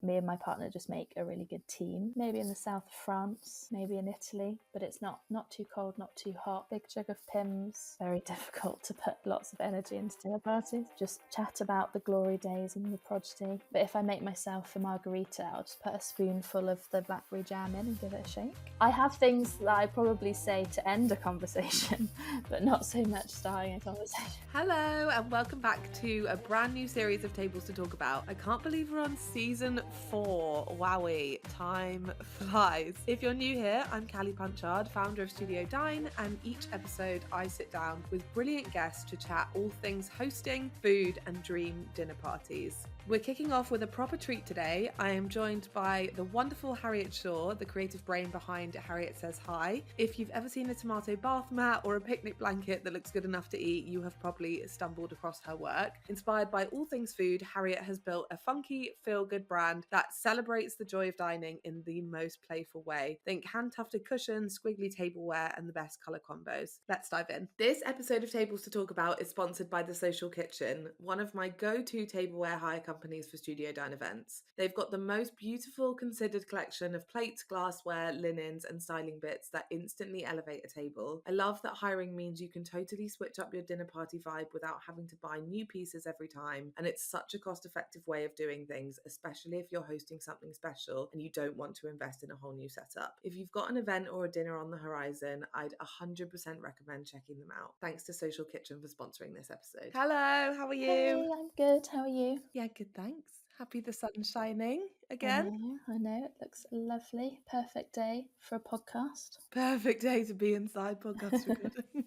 me and my partner just make a really good team. Maybe in the south of France, maybe in Italy, but it's not too cold, not too hot. Big jug of Pimm's. Very difficult to put lots of energy into dinner parties. Just chat about the glory days and the prodigy. But if I make myself a margarita, I'll just put a spoonful of the blackberry jam in and give it a shake. I have things that I probably say to end a conversation, but not so much starting a conversation. Hello and welcome back to a brand new series of Tables to Talk About. I can't believe we're on season 4. Wowie, time flies. If you're new here, I'm Callie Punchard, founder of Studio Dine, and each episode I sit down with brilliant guests to chat all things hosting, food and dream dinner parties. We're kicking off with a proper treat today. I am joined by the wonderful Harriet Shaw, the creative brain behind Harriet Says Hi. If you've ever seen a tomato bath mat or a picnic blanket that looks good enough to eat, you have probably stumbled across her work. Inspired by all things food, Harriet has built a funky, feel-good brand that celebrates the joy of dining in the most playful way. Think hand-tufted cushions, squiggly tableware, and the best colour combos. Let's dive in. This episode of Tables to Talk About is sponsored by The Social Kitchen, one of my go-to tableware hire companies for Studio Dine events. They've got the most beautiful, considered collection of plates, glassware, linens, and styling bits that instantly elevate a table. I love that hiring means you can totally switch up your dinner party vibe without having to buy new pieces every time, and it's such a cost-effective way of doing things, especially if you're hosting something special and you don't want to invest in a whole new setup. If you've got an event or a dinner on the horizon, I'd 100% recommend checking them out. Thanks to Social Kitchen for sponsoring this episode. Hello, how are you? Hey, I'm good. How are you? Yeah, good, thanks. Happy the sun's shining again. I know. It looks lovely. Perfect day for a podcast. Perfect day to be inside podcast recording.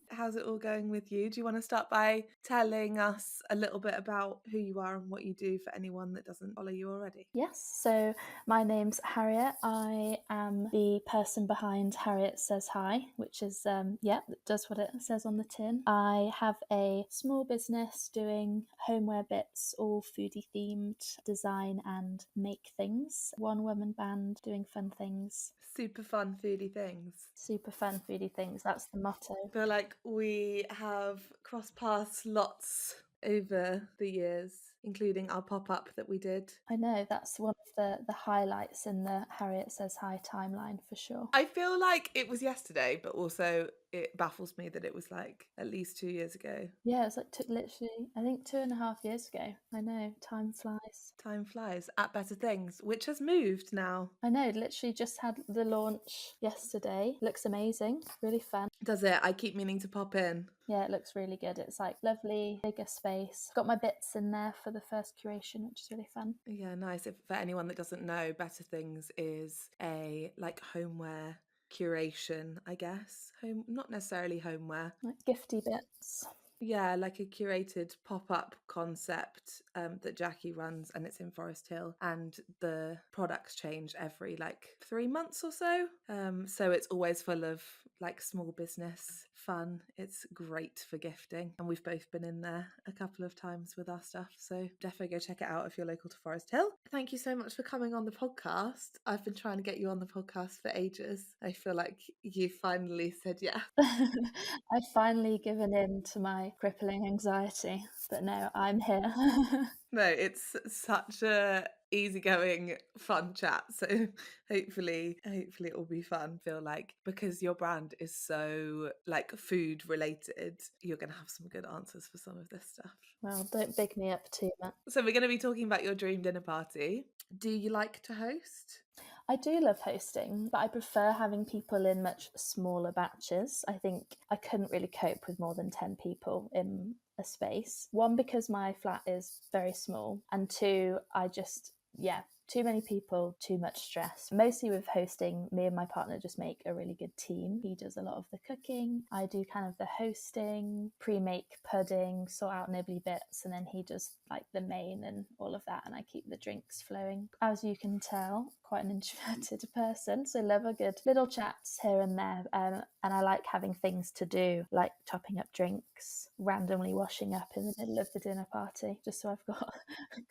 How's it all going with you? Do you want to start by telling us a little bit about who you are and what you do for anyone that doesn't follow you already? Yes, so my name's Harriet. I am the person behind Harriet Says Hi, which is, it does what it says on the tin. I have a small business doing homeware bits, all foodie themed, design and make things. One woman band doing fun things. Super fun foodie things. Super fun foodie things, that's the motto. I feel like we have crossed paths lots over the years, including our pop-up that we did. I know, that's one of the highlights in the Harriet Says Hi timeline for sure. I feel like it was yesterday, but also it baffles me that it was like at least 2 years ago. Yeah, it's like literally, I think 2.5 years ago. I know, time flies. Time flies. At Better Things, which has moved now. I know, literally just had the launch yesterday. Looks amazing, really fun. Does it? I keep meaning to pop in. Yeah, it looks really good. It's like lovely, bigger space. Got my bits in there for the first curation, which is really fun. Yeah, nice. If, for anyone that doesn't know, Better Things is a like homeware curation, I guess. Not necessarily homeware. Like gifty bits. Yeah, like a curated pop-up concept that Jackie runs, and it's in Forest Hill, and the products change every like 3 months or so. So it's always full of like small business fun. It's great for gifting, and we've both been in there a couple of times with our stuff, so definitely go check it out if you're local to Forest Hill. Thank you so much for coming on the podcast. I've been trying to get you on the podcast for ages. I feel like you finally said yeah. I've finally given in to my crippling anxiety, but no, I'm here. No, it's such a easygoing, fun chat. So hopefully it will be fun. I feel like because your brand is so like food related, you're going to have some good answers for some of this stuff. Well, don't big me up too much. So we're going to be talking about your dream dinner party. Do you like to host? I do love hosting, but I prefer having people in much smaller batches. I think I couldn't really cope with more than 10 people in a space. One, because my flat is very small, and two, too many people, too much stress. Mostly with hosting, me and my partner just make a really good team. He does a lot of the cooking, I do kind of the hosting, pre-make pudding, sort out nibbly bits, and then he does like the main and all of that, and I keep the drinks flowing. As you can tell, quite an introverted person, so love a good little chats here and there, and I like having things to do, like topping up drinks, randomly washing up in the middle of the dinner party, just so I've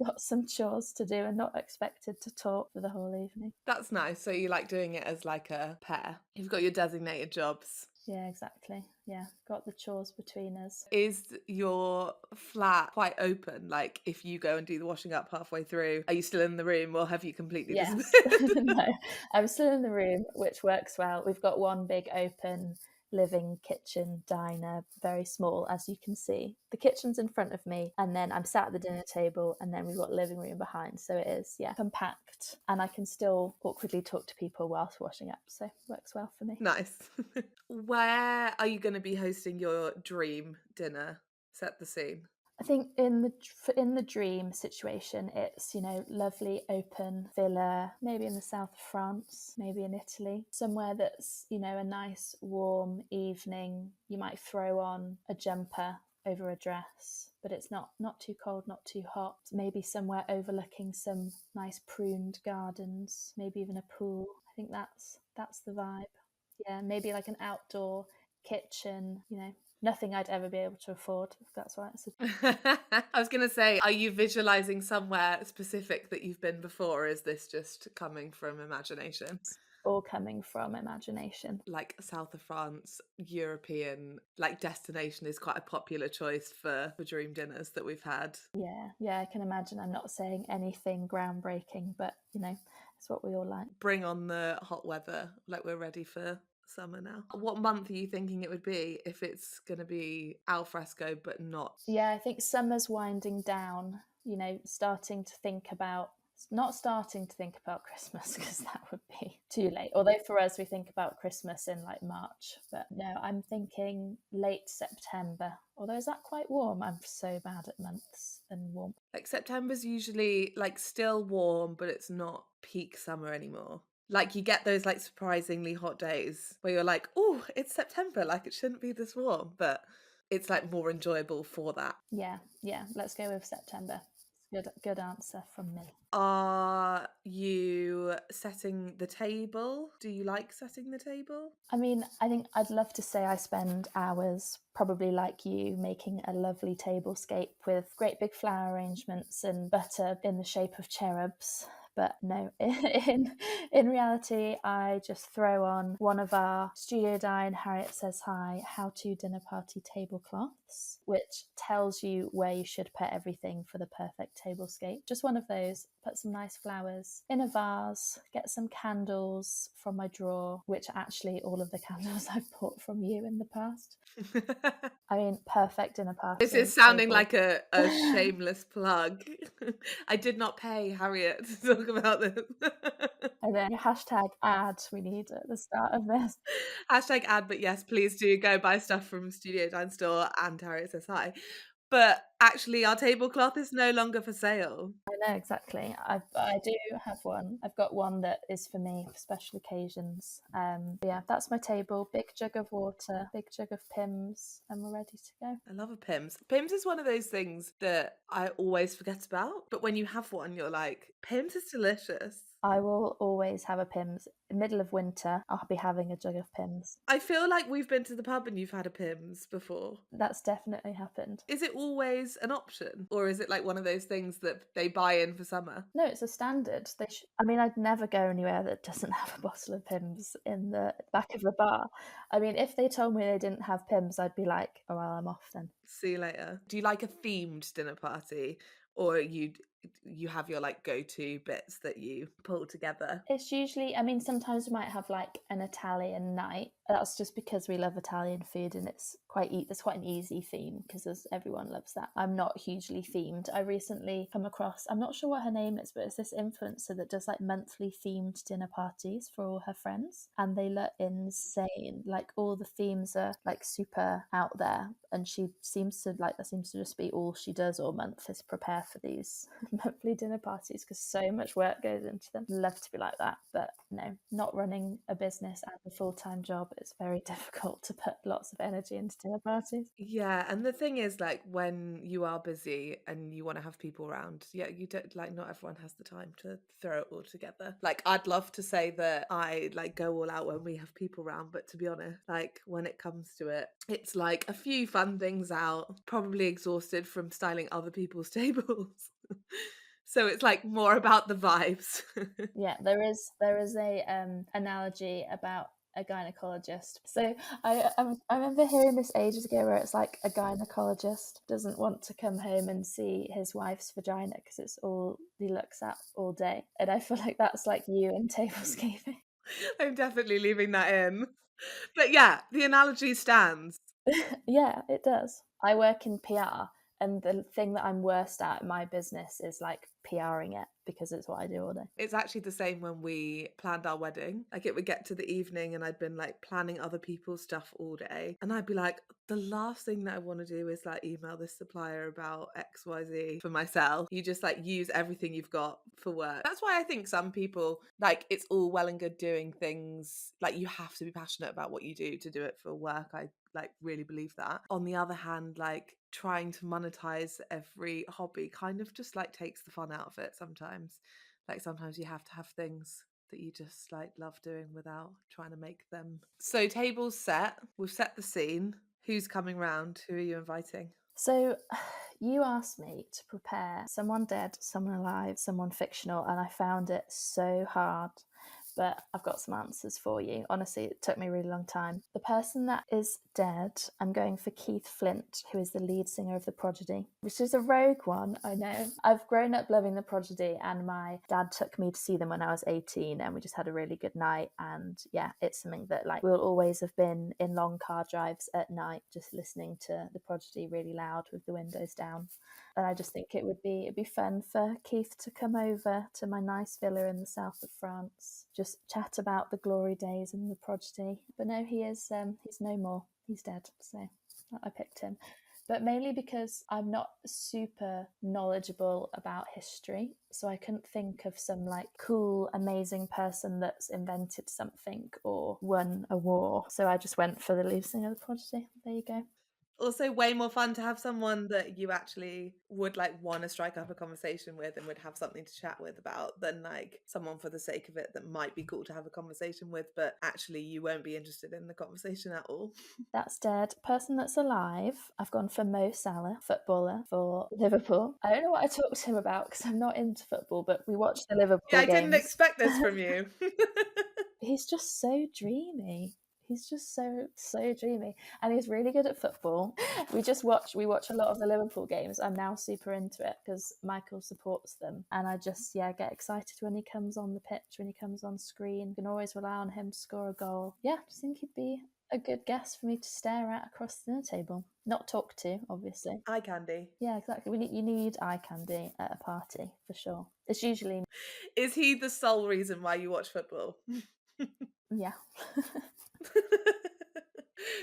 got some chores to do and not expecting expected to talk for the whole evening. That's nice. So you like doing it as like a pair. You've got your designated jobs. Yeah, exactly. Yeah, got the chores between us. Is your flat quite open? Like if you go and do the washing up halfway through, are you still in the room or have you completely Yes. disappeared? No, I'm still in the room, which works well. We've got one big open living kitchen diner, very small, as you can see. The kitchen's in front of me, and then I'm sat at the dinner table, and then we've got living room behind. So it is, yeah, compact, and I can still awkwardly talk to people whilst washing up. So it works well for me. Nice. Where are you going to be hosting your dream dinner? Set the scene. I think in the dream situation, it's, you know, lovely open villa, maybe in the south of France, maybe in Italy, somewhere that's, you know, a nice warm evening. You might throw on a jumper over a dress, but it's not too cold, not too hot. Maybe somewhere overlooking some nice pruned gardens, maybe even a pool. I think that's the vibe. Yeah, maybe like an outdoor kitchen, you know, nothing I'd ever be able to afford, if that's right. I was going to say, are you visualizing somewhere specific that you've been before, or is this just coming from imagination? All coming from imagination. Like south of France, European like destination is quite a popular choice for dream dinners that we've had. Yeah, I can imagine. I'm not saying anything groundbreaking, but you know, it's what we all like. Bring on the hot weather, like we're ready for summer now. What month are you thinking it would be if it's going to be al fresco but not? Yeah, I think summer's winding down, you know, not starting to think about Christmas, because that would be too late. Although for us, we think about Christmas in like March. But no, I'm thinking late September. Although is that quite warm? I'm so bad at months and warm. Like September's usually like still warm, but it's not peak summer anymore. Like you get those like surprisingly hot days where you're like, oh, it's September, like it shouldn't be this warm, but it's like more enjoyable for that. Yeah, let's go with September. Good answer from me. Are you setting the table? Do you like setting the table? I mean, I think I'd love to say I spend hours, probably like you, making a lovely tablescape with great big flower arrangements and butter in the shape of cherubs. But no, in reality, I just throw on one of our Studio Dine Harriet Says Hi how-to dinner party tablecloths, which tells you where you should put everything for the perfect tablescape. Just one of those, put some nice flowers in a vase, get some candles from my drawer, which are actually all of the candles I've bought from you in the past. I mean, perfect dinner party. This is sounding table. like a shameless plug. I did not pay Harriet to talk about this. And then hashtag ad we need at the start of this. Hashtag ad, but yes, please do go buy stuff from Studio Dine Store and Harriet Says Hi. But actually, our tablecloth is no longer for sale. I know, exactly. I do have one. I've got one that is for me for special occasions. But yeah, that's my table. Big jug of water, big jug of Pimm's, and we're ready to go. I love a Pimm's. Pimm's is one of those things that I always forget about. But when you have one, you're like, Pimm's is delicious. I will always have a Pimm's. In the middle of winter, I'll be having a jug of Pimm's. I feel like we've been to the pub and you've had a Pimm's before. That's definitely happened. Is it always an option? Or is it like one of those things that they buy in for summer? No, it's a standard. I mean, I'd never go anywhere that doesn't have a bottle of Pimm's in the back of the bar. I mean, if they told me they didn't have Pimm's, I'd be like, oh, well, I'm off then. See you later. Do you like a themed dinner party? Or you have your like go-to bits that you pull together? It's usually, I mean, sometimes we might have like an Italian night. That's just because we love Italian food, and it's quite an easy theme because everyone loves that. I'm not hugely themed. I recently come across, I'm not sure what her name is, but it's this influencer that does like monthly themed dinner parties for all her friends, and they look insane. Like all the themes are like super out there, and that seems to just be all she does all month is prepare for these monthly dinner parties because so much work goes into them. Love to be like that, but no, not running a business and a full-time job. It's very difficult to put lots of energy into dinner parties. Yeah, and the thing is, like, when you are busy and you want to have people around, yeah, you don't, like, not everyone has the time to throw it all together. Like, I'd love to say that I like go all out when we have people around, but to be honest, like, when it comes to it, it's like a few fun things out, probably exhausted from styling other people's tables. So it's like more about the vibes. Yeah, there is a analogy about a gynecologist. So I remember hearing this ages ago where it's like a gynecologist doesn't want to come home and see his wife's vagina because it's all he looks at all day. And I feel like that's like you in tablescaping. I'm definitely leaving that in. But yeah, the analogy stands. Yeah, it does. I work in PR, and the thing that I'm worst at in my business is like PRing it because it's what I do all day. It's actually the same when we planned our wedding. Like it would get to the evening and I'd been like planning other people's stuff all day. And I'd be like, the last thing that I want to do is like email this supplier about XYZ for myself. You just like use everything you've got for work. That's why I think some people like it's all well and good doing things. Like you have to be passionate about what you do to do it for work. I like really believe that. On the other hand, like trying to monetize every hobby kind of just like takes the fun out of it sometimes. Like sometimes you have to have things that you just like love doing without trying to make them. So tables set, we've set the scene. Who's coming round? Who are you inviting? So you asked me to prepare someone dead, someone alive, someone fictional, and I found it so hard. But I've got some answers for you. Honestly, it took me a really long time. The person that is dead, I'm going for Keith Flint, who is the lead singer of The Prodigy, which is a rogue one, I know. I've grown up loving The Prodigy, and my dad took me to see them when I was 18, and we just had a really good night. And yeah, it's something that like we'll always have been in long car drives at night, just listening to The Prodigy really loud with the windows down. And I just think it'd be fun for Keith to come over to my nice villa in the south of France, just chat about the glory days and The Prodigy. But no, he's no more. He's dead. So I picked him. But mainly because I'm not super knowledgeable about history, so I couldn't think of some like cool, amazing person that's invented something or won a war. So I just went for the lead singer of The Prodigy. There you go. Also way more fun to have someone that you actually would like want to strike up a conversation with and would have something to chat with about than like someone for the sake of it that might be cool to have a conversation with, but actually you won't be interested in the conversation at all. That's dead. Person that's alive, I've gone for Mo Salah, footballer for Liverpool. I don't know what I talked to him about because I'm not into football, but we watched the Yeah, Liverpool I didn't games. expect this from you. He's just so dreamy. He's just so dreamy, and he's really good at football. We watch a lot of the Liverpool games. I'm now super into it because Michael supports them, and I just get excited when he comes on the pitch, when he comes on screen. You can always rely on him to score a goal. Yeah, I just think he'd be a good guest for me to stare at across the dinner table, not talk to, obviously. Eye candy. Yeah, exactly. You need eye candy at a party for sure. It's usually Is he the sole reason why you watch football? yeah.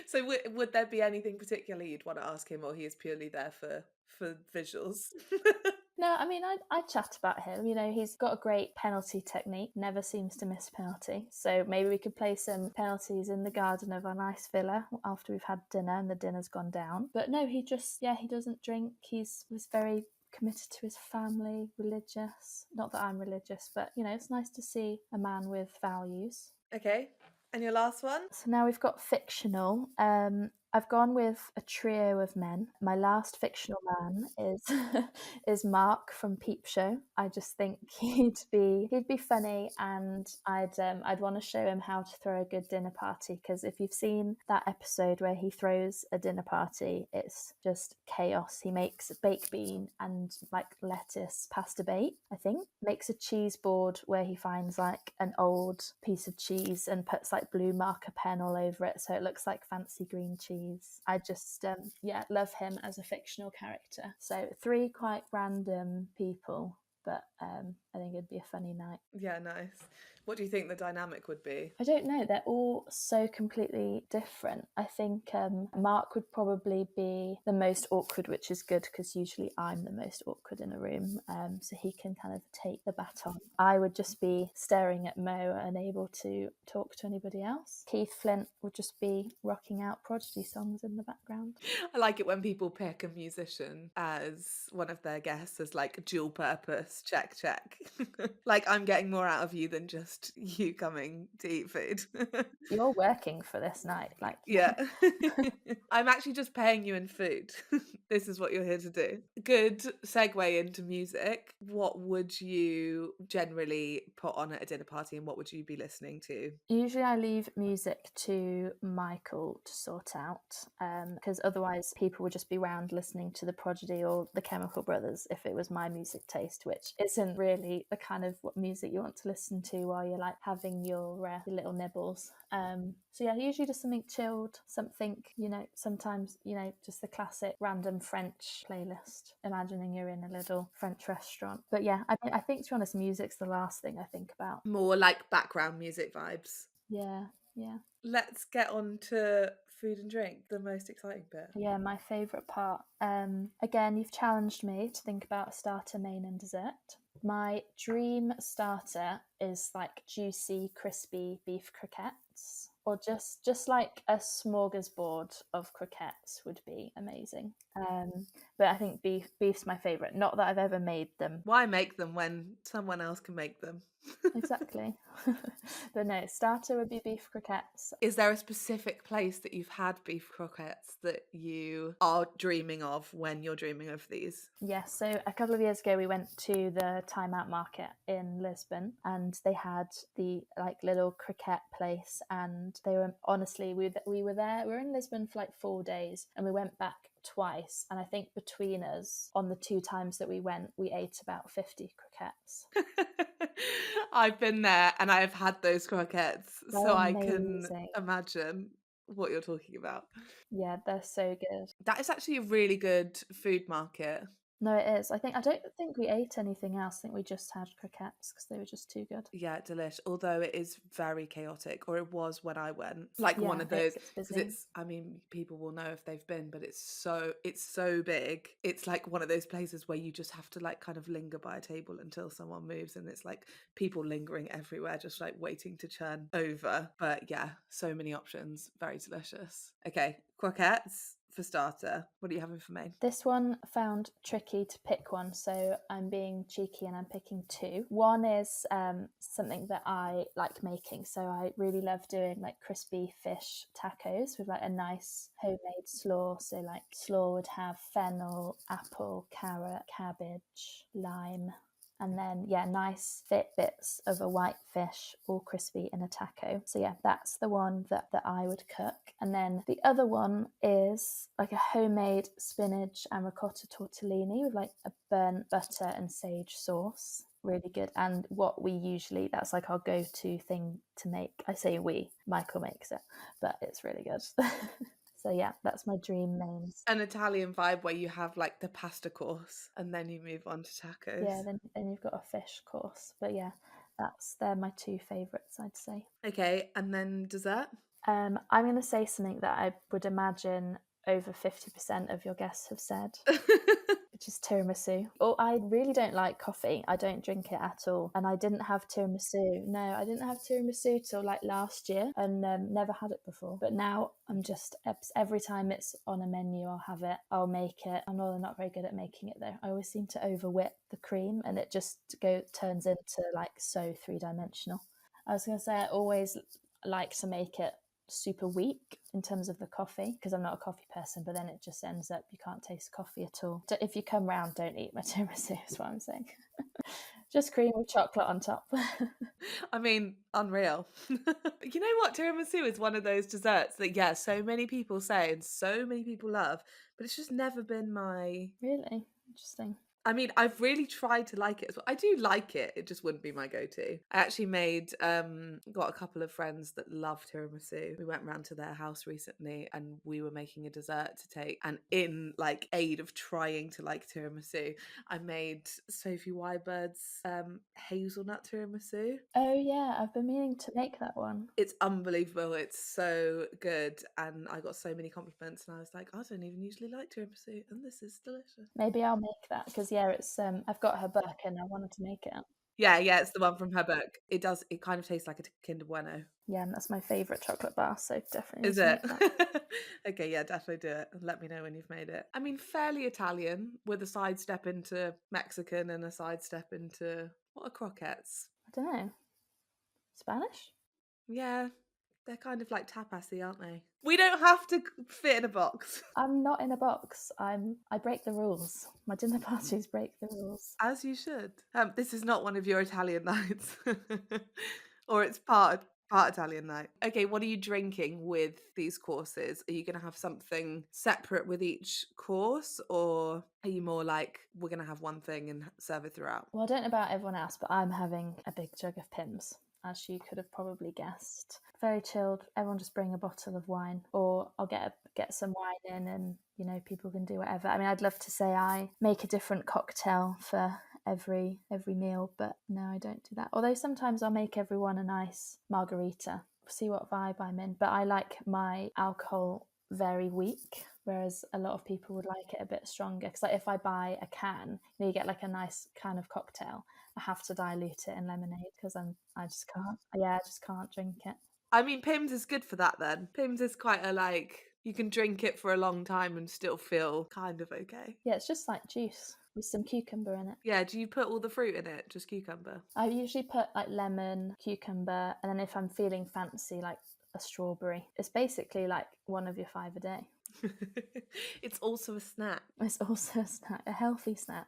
So would there be anything particular you'd want to ask him, or he is purely there for visuals? No, I mean, I chat about him. You know, he's got a great penalty technique, never seems to miss a penalty. So maybe we could play some penalties in the garden of our nice villa after we've had dinner and the dinner's gone down. But no, he doesn't drink. Was very committed to his family, religious. Not that I'm religious, but, you know, it's nice to see a man with values. Okay. And your last one? So now we've got fictional. I've gone with a trio of men. My last fictional man is is Mark from Peep Show. I just think he'd be funny, and I'd want to show him how to throw a good dinner party, because if you've seen that episode where he throws a dinner party, it's just chaos. He makes baked bean and like lettuce pasta bake, I think. Makes a cheese board where he finds like an old piece of cheese and puts like blue marker pen all over it so it looks like fancy green cheese. I just love him as a fictional character. So 3 quite random people, but I think it'd be a funny night. Yeah, nice. What do you think the dynamic would be? I don't know. They're all so completely different. I think Mark would probably be the most awkward, which is good because usually I'm the most awkward in a room. So he can kind of take the baton. I would just be staring at Mo, unable to talk to anybody else. Keith Flint would just be rocking out Prodigy songs in the background. I like it when people pick a musician as one of their guests as like dual purpose. loudest, check. Like I'm getting more out of you than just you coming to eat food. You're working for this night, like. Yeah. I'm actually just paying you in food. This is what you're here to do. Good segue into music. What would you generally put on at a dinner party and what would you be listening to? Usually I leave music to Michael to sort out, because otherwise people would just be round listening to the Prodigy or the Chemical Brothers if it was my music taste, which isn't really the kind of what music you want to listen to while you're like having your little nibbles. So yeah, usually just something chilled, something, sometimes, just the classic random French playlist, imagining you're in a little French restaurant. But yeah, I think to be honest, music's the last thing I think about. More like background music vibes. Yeah. Let's get on to food and drink, the most exciting bit. Yeah, my favourite part. Again, you've challenged me to think about a starter, main and dessert. My dream starter is like juicy, crispy beef croquettes, or just like a smorgasbord of croquettes would be amazing. But I think beef's my favourite. Not that I've ever made them. Why make them when someone else can make them? Exactly. But no, starter would be beef croquettes. Is there a specific place that you've had beef croquettes that you are dreaming of when you're dreaming of these? Yes, so a couple of years ago we went to the Time Out Market in Lisbon and they had the like little croquette place, and they were honestly, we were there, we were in Lisbon for like 4 days and we went back twice, and I think between us on the 2 times that we went we ate about 50 croquettes. I've been there and I've had those croquettes, They're so I amazing. can imagine what you're talking about. Yeah, they're so good. That is actually a really good food market. No, it is. I don't think we ate anything else. I think we just had croquettes because they were just too good. Yeah, delish. Although it is very chaotic, or it was when I went. Like Yeah, one of those, it gets because busy. it's. I mean, people will know if they've been, but it's so big. It's like one of those places where you just have to like kind of linger by a table until someone moves, and it's like people lingering everywhere, just like waiting to churn over. But yeah, so many options. Very delicious. Okay, croquettes. For starter, what are you having for main? This one found tricky to pick one, so I'm being cheeky and I'm picking 2. One is something that I like making, so I really love doing like crispy fish tacos with like a nice homemade slaw. So like slaw would have fennel, apple, carrot, cabbage, lime, and then nice thick bits of a white fish, all crispy in a taco. So yeah, that's the one that I would cook. And then the other one is like a homemade spinach and ricotta tortellini with like a burnt butter and sage sauce. Really good. And what we usually, that's like our go-to thing to make. I say we, Michael makes it, but it's really good. So yeah, that's my dream mains. An Italian vibe where you have like the pasta course and then you move on to tacos. Yeah, then you've got a fish course. But yeah, they're my 2 favourites, I'd say. Okay, and then dessert? I'm going to say something that I would imagine over 50% of your guests have said, which is tiramisu. Oh, I really don't like coffee. I don't drink it at all. And I didn't have tiramisu. No, I didn't have tiramisu till like last year and never had it before. But now I'm just, every time it's on a menu, I'll have it. I'll make it. I'm not very good at making it though. I always seem to over whip the cream and it just turns into like so 3-dimensional. I was going to say I always like to make it super weak in terms of the coffee because I'm not a coffee person, but then it just ends up you can't taste coffee at all. If you come round, don't eat my tiramisu is what I'm saying. Just cream with chocolate on top. I mean, unreal. You know what? Tiramisu is one of those desserts that, so many people say and so many people love, but it's just never been my... Really? Interesting. I mean, I've really tried to like it as well. I do like it. It just wouldn't be my go-to. I actually got a couple of friends that love tiramisu. We went round to their house recently and we were making a dessert to take. And in like aid of trying to like tiramisu, I made Sophie Wybert's hazelnut tiramisu. Oh yeah, I've been meaning to make that one. It's unbelievable. It's so good. And I got so many compliments and I was like, I don't even usually like tiramisu and this is delicious. Maybe I'll make that because it's I've got her book and I wanted to make it. Yeah, it's the one from her book. It kind of tastes like a Kinder Bueno. Yeah, and that's my favourite chocolate bar, so definitely need Is to it? make that. Okay, yeah, definitely do it. Let me know when you've made it. I mean, fairly Italian with a sidestep into Mexican and a sidestep into what are croquettes? I don't know. Spanish? Yeah, they're kind of like tapasy, aren't they? We don't have to fit in a box. I'm not in a box. I break the rules. My dinner parties break the rules. As you should. This is not one of your Italian nights. Or it's part Italian night. Okay, what are you drinking with these courses? Are you going to have something separate with each course, or are you more like, we're going to have one thing and serve it throughout? Well, I don't know about everyone else, but I'm having a big jug of Pimm's, as you could have probably guessed. Very chilled. Everyone just bring a bottle of wine, or I'll get some wine in, and people can do whatever. I mean, I'd love to say I make a different cocktail for every meal, but no, I don't do that. Although sometimes I'll make everyone a nice margarita, see what vibe I'm in. But I like my alcohol very weak, whereas a lot of people would like it a bit stronger, because like if I buy a can, you get like a nice can of cocktail, I have to dilute it in lemonade because I just can't. Yeah, I just can't drink it. I mean, Pimm's is good for that then. Pimm's is quite you can drink it for a long time and still feel kind of okay. Yeah, it's just like juice with some cucumber in it. Yeah, do you put all the fruit in it? Just cucumber? I usually put like lemon, cucumber, and then if I'm feeling fancy, like a strawberry. It's basically like one of your 5 a day. It's also a snack. It's also a snack, a healthy snack.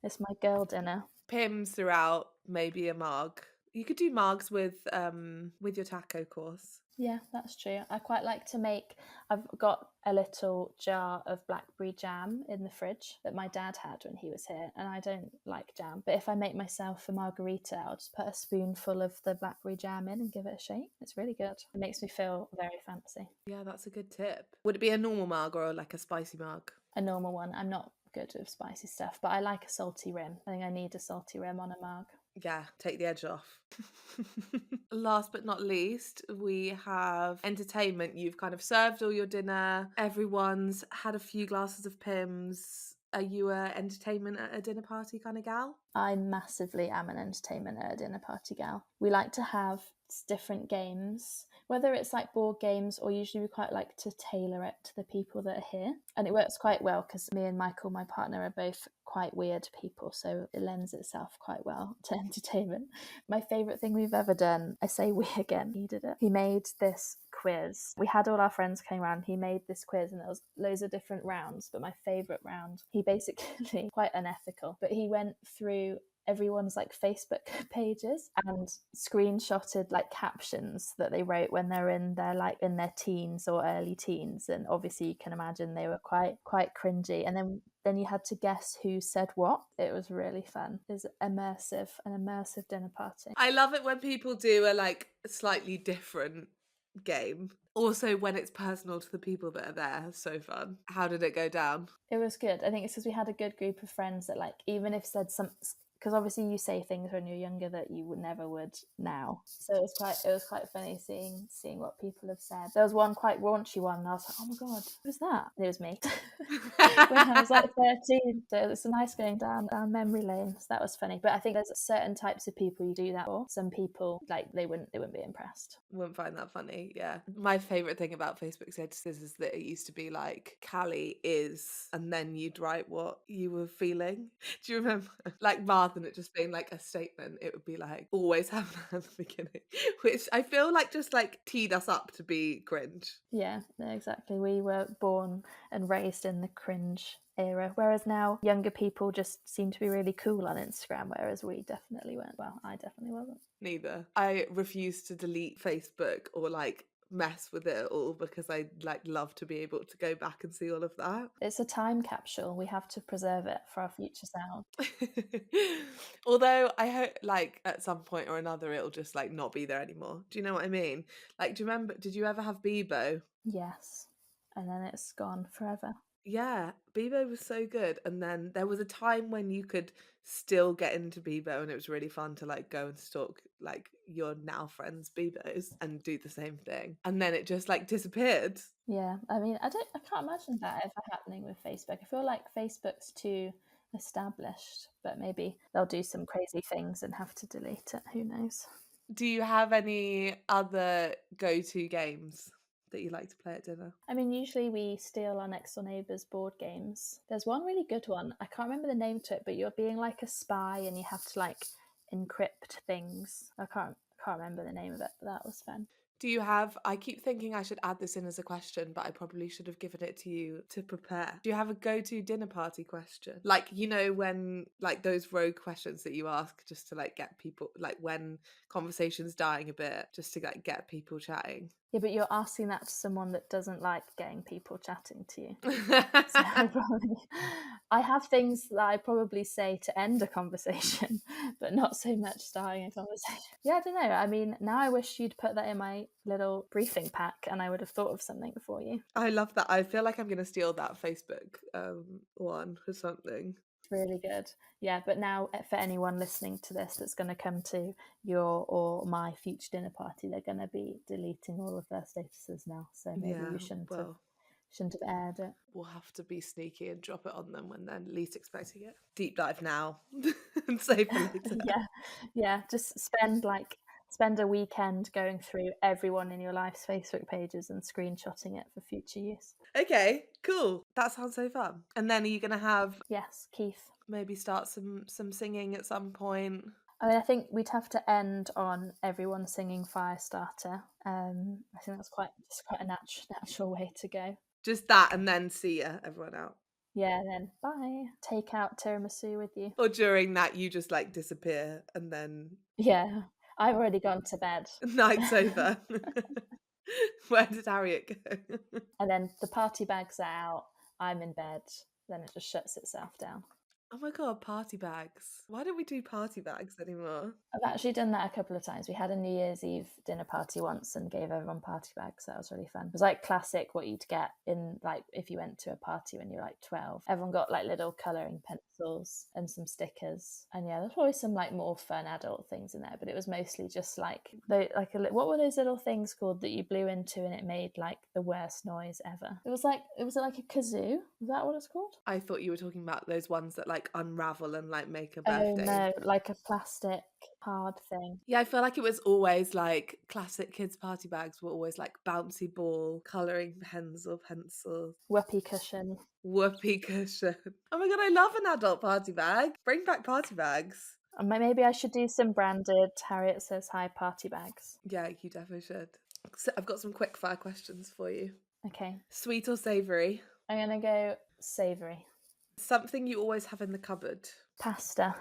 It's my girl dinner. Pimm's throughout, maybe a marg. You could do margs with your taco course. Yeah, that's true. I quite like to make, I've got a little jar of blackberry jam in the fridge that my dad had when he was here, and I don't like jam. But if I make myself a margarita, I'll just put a spoonful of the blackberry jam in and give it a shake. It's really good. It makes me feel very fancy. Yeah, that's a good tip. Would it be a normal marg or like a spicy marg? A normal one. I'm not good with spicy stuff, but I like a salty rim. I think I need a salty rim on a marg. Yeah, take the edge off. Last but not least, we have entertainment. You've kind of served all your dinner. Everyone's had a few glasses of Pimm's. Are you a entertainment at a dinner party kind of gal? I massively am an entertainment at a dinner party gal. We like to have different games, whether it's like board games, or usually we quite like to tailor it to the people that are here. And it works quite well because me and Michael, my partner, are both quite weird people, so it lends itself quite well to entertainment. My favourite thing we've ever done, I say we again, he did it. He made this quiz. We had all our friends came around, he made this quiz, and there was loads of different rounds, but my favourite round, he basically, quite unethical, but he went through everyone's like Facebook pages and screenshotted like captions that they wrote when they're in their teens or early teens, and obviously you can imagine they were quite cringy, and then you had to guess who said what. It was really fun. It was an immersive dinner party. I love it when people do a like slightly different game. Also when it's personal to the people that are there. So fun. How did it go down? It was good. I think it's because we had a good group of friends that like, even if said some, because obviously you say things when you're younger that you never would now. So it was quite funny seeing what people have said. There was one quite raunchy one, and I was like, oh my god, who was that? And it was me when I was like 13. So it's nice going down memory lane. So that was funny. But I think there's certain types of people you do that for. Some people like they wouldn't be impressed. Wouldn't find that funny. Yeah, my favorite thing about Facebook statuses is that it used to be like Callie is, and then you'd write what you were feeling. Do you remember? Like rather than it just being like a statement, it would be like always have that at the beginning, which I feel like just like teed us up to be cringe. Yeah, exactly. We were born and raised in the cringe era, whereas now younger people just seem to be really cool on Instagram, whereas we definitely weren't. Well, I definitely wasn't. Neither. I refuse to delete Facebook or like mess with it at all because I like love to be able to go back and see all of that. It's a time capsule. We have to preserve it for our future selves. Although I hope like at some point or another it'll just like not be there anymore. Do you know what I mean? Like, do you remember, did you ever have Bebo? Yes. And then it's gone forever. Yeah, Bebo was so good. And then there was a time when you could still get into Bebo and it was really fun to like go and stalk like your now friends' Bebos and do the same thing. And then it just like disappeared. Yeah. I mean, I can't imagine that ever happening with Facebook. I feel like Facebook's too established, but maybe they'll do some crazy things and have to delete it. Who knows? Do you have any other go-to games that you like to play at dinner? I mean, usually we steal our next door neighbour's board games. There's one really good one. I can't remember the name to it, but you're being like a spy and you have to like encrypt things. I can't remember the name of it, but that was fun. Do you have, I keep thinking I should add this in as a question, but I probably should have given it to you to prepare. Do you have a go-to dinner party question? Like, you know, when like those rogue questions that you ask just to like get people, like when conversation's dying a bit, just to like get people chatting. Yeah, but you're asking that to someone that doesn't like getting people chatting to you. So I have things that I probably say to end a conversation, but not so much starting a conversation. Yeah, I don't know. I mean, now I wish you'd put that in my little briefing pack and I would have thought of something for you. I love that. I feel like I'm going to steal that Facebook one or something. Really good. Yeah, but now for anyone listening to this that's going to come to your or my future dinner party, they're going to be deleting all of their statuses now. So maybe we shouldn't have aired it. We'll have to be sneaky and drop it on them when they're least expecting it. Deep dive now and save for later. Yeah. Just spend a weekend going through everyone in your life's Facebook pages and screenshotting it for future use. Okay, cool. That sounds so fun. And then are you going to have... Yes, Keith. Maybe start some singing at some point? I mean, I think we'd have to end on everyone singing Firestarter. I think that's quite a natural way to go. Just that and then see ya, everyone out. Yeah, then bye. Take out tiramisu with you. Or during that you just like disappear and then... Yeah, I've already gone to bed. Night's over. Where did Harriet go? And then the party bags are out, I'm in bed, then it just shuts itself down. Oh my god, party bags. Why don't we do party bags anymore? I've actually done that a couple of times. We had a New Year's Eve dinner party once and gave everyone party bags. That was really fun. It was like classic what you'd get in like if you went to a party when you're like 12. Everyone got like little colouring pencils and some stickers. And yeah, there's probably some like more fun adult things in there, but it was mostly just like what were those little things called that you blew into and it made like the worst noise ever? It was like a kazoo. Is that what it's called? I thought you were talking about those ones that like unravel and like make a birthday. Oh no, like a plastic hard thing. Yeah, I feel like it was always like classic kids party bags were always like bouncy ball, colouring pens or pencils. Whoopee cushion. Whoopee cushion. Oh my god, I love an adult party bag. Bring back party bags. Maybe I should do some branded Harriet Says Hi party bags. Yeah, you definitely should. So I've got some quick fire questions for you. Okay. Sweet or savoury? I'm going to go savoury. Something you always have in the cupboard? Pasta.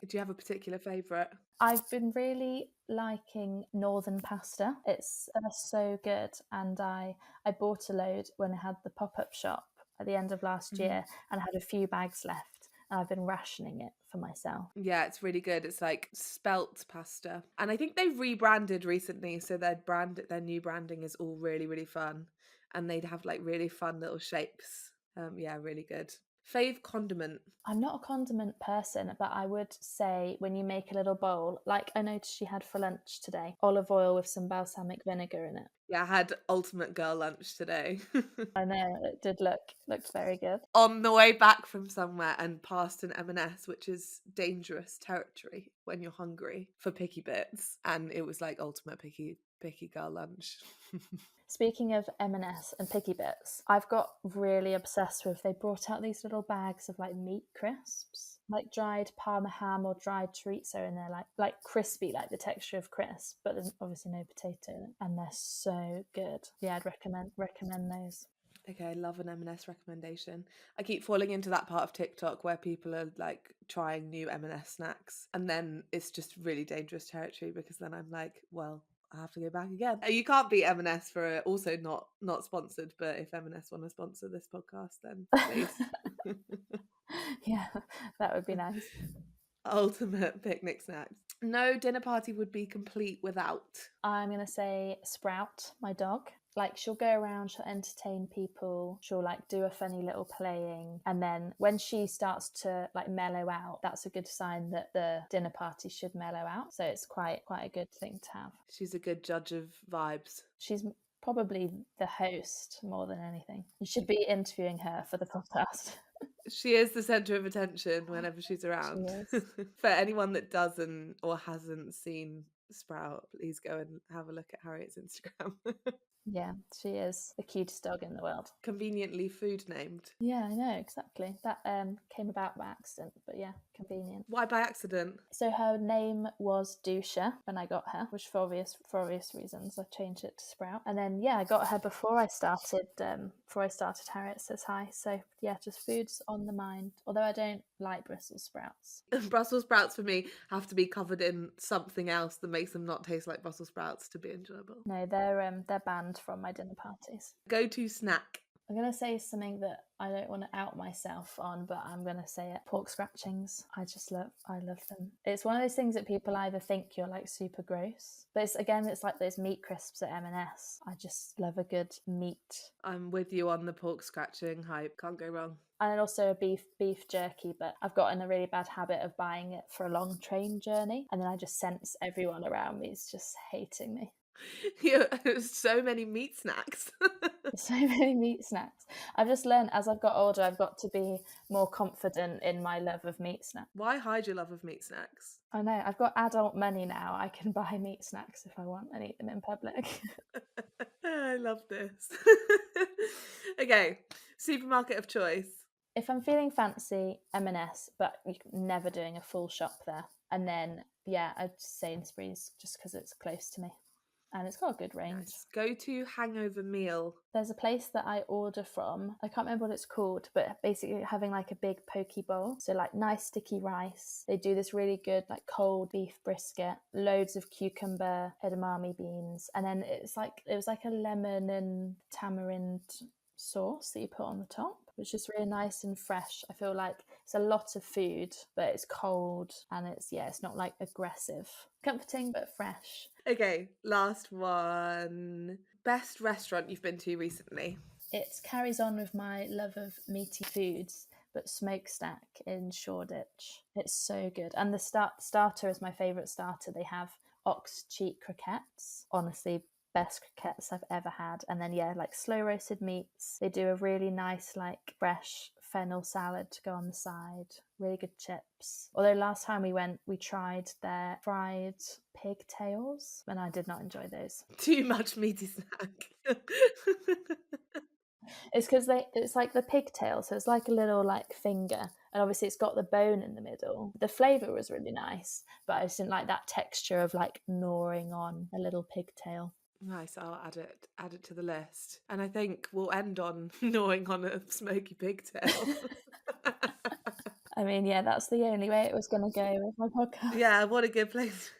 Do you have a particular favourite? I've been really liking northern pasta. It's so good, and I bought a load when I had the pop-up shop at the end of last year and I had a few bags left, and I've been rationing it for myself. Yeah, it's really good. It's like spelt pasta, and I think they've rebranded recently, so their new branding is all really, really fun, and they'd have like really fun little shapes. Yeah, really good. Fave condiment? I'm not a condiment person, but I would say when you make a little bowl, like I noticed she had for lunch today, olive oil with some balsamic vinegar in it. Yeah, I had ultimate girl lunch today. I know, it did looked very good. On the way back from somewhere and past an M&S, which is dangerous territory when you're hungry for picky bits, and it was like ultimate picky girl lunch. Speaking of M&S and picky bits, I've got really obsessed with, they brought out these little bags of like meat crisps, like dried Parma ham or dried chorizo, and they're like crispy, like the texture of crisp, but there's obviously no potato in it, and they're so good. Yeah, I'd recommend those. Okay, I love an M&S recommendation. I keep falling into that part of TikTok where people are like trying new M&S snacks, and then it's just really dangerous territory because then I'm like, well, I have to go back again. You can't beat M&S for also not sponsored, but if M&S want to sponsor this podcast, then please. Yeah, that would be nice. Ultimate picnic snacks. No dinner party would be complete without. I'm going to say Sprout, my dog. Like, she'll go around, she'll entertain people, she'll like do a funny little playing, and then when she starts to like mellow out, that's a good sign that the dinner party should mellow out. So it's quite a good thing to have. She's a good judge of vibes. She's probably the host more than anything. You should be interviewing her for the podcast. She is the centre of attention whenever she's She around. is. For anyone that doesn't or hasn't seen Sprout, please go and have a look at Harriet's Instagram. Yeah, she is the cutest dog in the world. Conveniently food named. Yeah, I know, exactly. That came about by accident, but yeah, convenient. Why by accident? So her name was Dusha when I got her, which for obvious reasons I changed it to Sprout. And then yeah, I got her before I started Harriet Says Hi. So yeah, just food's on the mind. Although I don't like Brussels sprouts. Brussels sprouts for me have to be covered in something else that makes them not taste like Brussels sprouts to be enjoyable. No, they're banned from my dinner parties. Go-to snack. I'm going to say something that I don't want to out myself on, but I'm going to say it. Pork scratchings. I love them. It's one of those things that people either think you're like super gross, but it's like those meat crisps at M&S. I just love a good meat. I'm with you on the pork scratching hype. Can't go wrong. And also a beef jerky, but I've gotten a really bad habit of buying it for a long train journey, and then I just sense everyone around me is just hating me. Yeah, so many meat snacks. So many meat snacks. I've just learned as I've got older, I've got to be more confident in my love of meat snacks. Why hide your love of meat snacks? I know, I've got adult money now. I can buy meat snacks if I want and eat them in public. I love this. Okay, supermarket of choice. If I'm feeling fancy, M&S, but you're never doing a full shop there. And then, yeah, I'd say Sainsbury's just because it's close to me. And it's got a good range. Nice. Go-to hangover meal. There's a place that I order from. I can't remember what it's called, but basically having like a big poke bowl. So like nice sticky rice. They do this really good like cold beef brisket, loads of cucumber, edamame beans. And then it was like a lemon and tamarind sauce that you put on the top, which is really nice and fresh. I feel like it's a lot of food, but it's cold and it's not like aggressive. Comforting but fresh. Okay, last one. Best restaurant you've been to recently? It carries on with my love of meaty foods, but Smokestack in Shoreditch. It's so good. And the starter is my favourite starter. They have ox cheek croquettes. Honestly, best croquettes I've ever had. And then like slow roasted meats. They do a really nice like fresh fennel salad to go on the side. Really good chips. Although last time we went, we tried their fried pigtails and I did not enjoy those. Too much meaty snack. It's because it's like the pigtail, so it's like a little like finger, and obviously it's got the bone in the middle. The flavour was really nice, but I just didn't like that texture of like gnawing on a little pigtail. Nice, I'll add it to the list. And I think we'll end on gnawing on a smoky pigtail. I mean, yeah, that's the only way it was going to go with my podcast. Yeah, what a good place.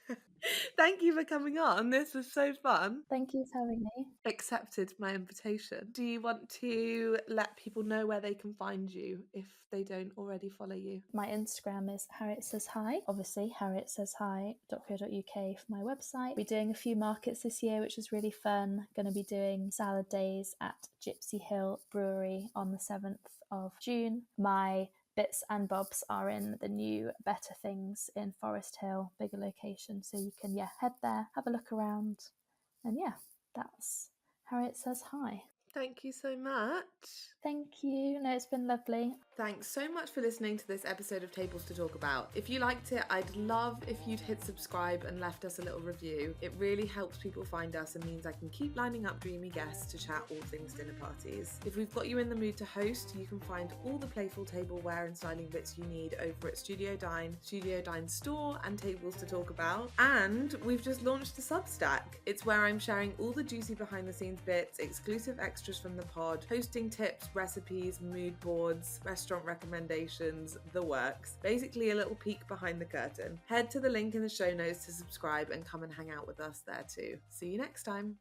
Thank you for coming on. This was so fun. Thank you for having me. Accepted my invitation. Do you want to let people know where they can find you if they don't already follow you? My Instagram is Harriet Says Hi. Obviously, harrietsayshi.co.uk for my website. We're doing a few markets this year, which is really fun. Going to be doing salad days at Gypsy Hill Brewery on the 7th of June. My bits and bobs are in the new Better Things in Forest Hill, bigger location. So you can, head there, have a look around. And that's Harriet Says Hi. Thank you so much. Thank you. No, it's been lovely. Thanks so much for listening to this episode of Tables to Talk About. If you liked it, I'd love if you'd hit subscribe and left us a little review. It really helps people find us and means I can keep lining up dreamy guests to chat all things dinner parties. If we've got you in the mood to host, you can find all the playful tableware and styling bits you need over at Studio Dine, Studio Dine Store and Tables to Talk About. And we've just launched the Substack. It's where I'm sharing all the juicy behind the scenes bits, exclusive extras from the pod, hosting tips, recipes, mood boards, restaurant recommendations, the works. Basically a little peek behind the curtain. Head to the link in the show notes to subscribe and come and hang out with us there too. See you next time.